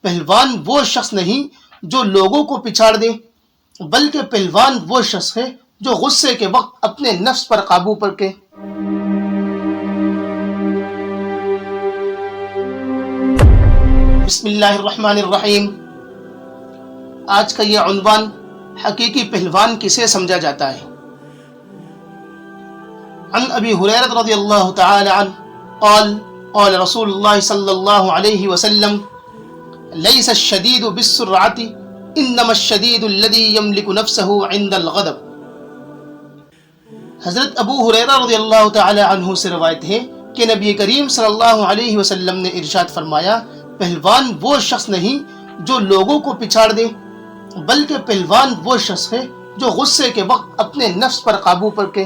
پہلوان وہ شخص نہیں جو لوگوں کو پچھاڑ دے، بلکہ پہلوان وہ شخص ہے جو غصے کے وقت اپنے نفس پر قابو پکڑے۔ بسم اللہ الرحمن الرحیم۔ آج کا یہ عنوان حقیقی پہلوان کسے سمجھا جاتا ہے؟ عن ابی ہریرہ رضی اللہ تعالی عنہ قال قال رسول اللہ صلی اللہ علیہ وسلم لیس الشدید بالسرعۃ انما الشدید الذی یملک نفسہ عند الغضب۔ حضرت ابو ہریرہ رضی اللہ تعالی عنہ سے روایت ہے کہ نبی کریم صلی اللہ علیہ وسلم نے ارشاد فرمایا، پہلوان وہ شخص نہیں جو لوگوں کو پچھاڑ دے، بلکہ پہلوان وہ شخص ہے جو غصے کے وقت اپنے نفس پر قابو پکڑے۔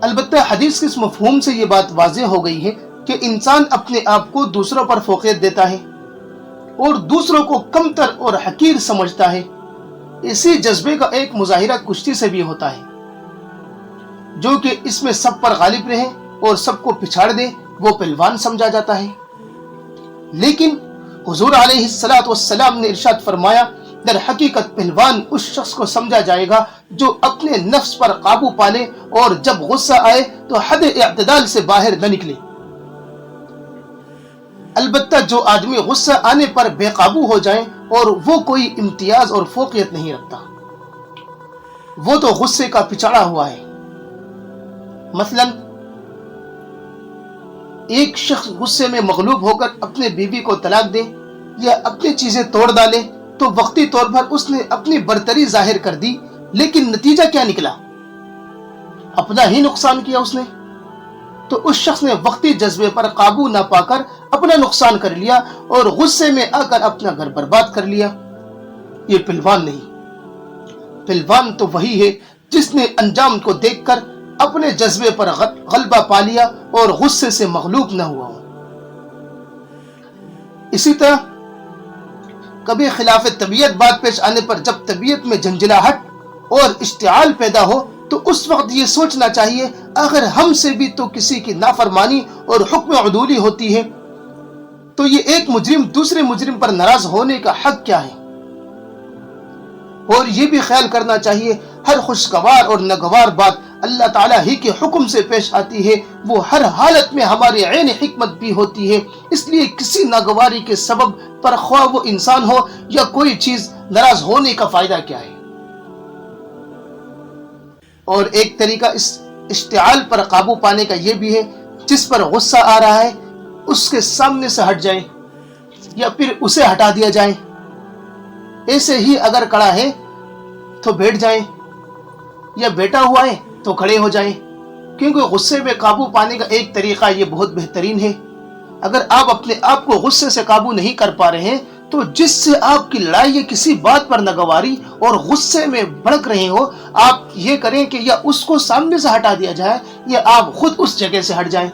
البتہ حدیث کے اس مفہوم سے یہ بات واضح ہو گئی ہے کہ انسان اپنے آپ کو دوسروں پر فوقیت دیتا ہے اور دوسروں کو کمتر اور حقیر سمجھتا ہے۔ اسی جذبے کا ایک مظاہرہ کشتی سے بھی ہوتا ہے، جو کہ اس میں سب پر غالب رہے اور سب کو پچھاڑ دے، وہ پہلوان سمجھا جاتا ہے۔ لیکن حضور علیہ الصلوۃ والسلام نے ارشاد فرمایا، در حقیقت پہلوان اس شخص کو سمجھا جائے گا جو اپنے نفس پر قابو پالے اور جب غصہ آئے تو حد اعتدال سے باہر نہ نکلے۔ البتہ جو آدمی غصہ آنے پر بے قابو ہو جائے اور وہ کوئی امتیاز اور فوقیت نہیں رکھتا، وہ تو غصے کا پچھاڑا ہوا ہے۔ مثلا ایک شخص غصے میں مغلوب ہو کر اپنے بیوی کو طلاق دے یا اپنی چیزیں توڑ ڈالے تو وقتی طور پر اس نے اپنی برتری ظاہر کر دی، لیکن نتیجہ کیا نکلا؟ اپنا ہی نقصان کیا اس نے۔ تو اس شخص نے وقتی جذبے پر قابو نہ پا کر اپنا نقصان کر لیا اور غصے میں آ کر اپنا گھر برباد کر لیا۔ یہ پہلوان نہیں۔ پہلوان تو وہی ہے جس نے انجام کو دیکھ کر اپنے جذبے پر غلبہ پا لیا اور غصے سے مغلوب نہ ہوا ہو۔ اسی طرح کبھی خلاف طبیعت بات پیش آنے پر جب طبیعت میں جھنجھلاہٹ اور اشتعال پیدا ہو تو اس وقت یہ سوچنا چاہیے، اگر ہم سے بھی تو کسی کی نافرمانی اور حکم عدولی ہوتی ہے تو یہ ایک مجرم دوسرے مجرم پر ناراض ہونے کا حق کیا ہے؟ اور یہ بھی خیال کرنا چاہیے، ہر خوشگوار اور ناگوار بات اللہ تعالیٰ ہی کے حکم سے پیش آتی ہے، وہ ہر حالت میں ہماری عین حکمت بھی ہوتی ہے۔ اس لیے کسی ناگواری کے سبب پر خواہ وہ انسان ہو یا کوئی چیز، ناراض ہونے کا فائدہ کیا ہے؟ اور ایک طریقہ اس اشتعال پر قابو پانے کا یہ بھی ہے، جس پر غصہ آ رہا ہے اس کے سامنے سے ہٹ جائیں یا پھر اسے ہٹا دیا جائے۔ ایسے ہی اگر کھڑا ہے تو بیٹھ جائیں یا بیٹھا ہوا ہے تو کھڑے ہو جائیں، کیونکہ غصے میں قابو پانے کا ایک طریقہ یہ بہت بہترین ہے۔ اگر آپ اپنے آپ کو غصے سے قابو نہیں کر پا رہے ہیں تو جس سے آپ کی لڑائی یا کسی بات پر ناگواری اور غصے میں بھڑک رہے ہو، آپ یہ کریں کہ یا اس کو سامنے سے ہٹا دیا جائے یا آپ خود اس جگہ سے ہٹ جائیں۔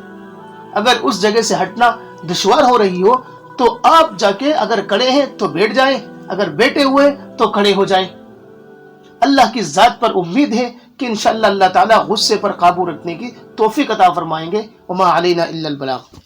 اگر اس جگہ سے ہٹنا دشوار ہو رہی ہو تو آپ جا کے اگر کھڑے ہیں تو بیٹھ جائیں، اگر بیٹھے ہوئے تو کھڑے ہو جائیں۔ اللہ کی ذات پر امید ہے کہ انشاءاللہ اللہ تعالیٰ غصے پر قابو رکھنے کی توفیق عطا فرمائیں گے۔ وما علینا الا البلاغ۔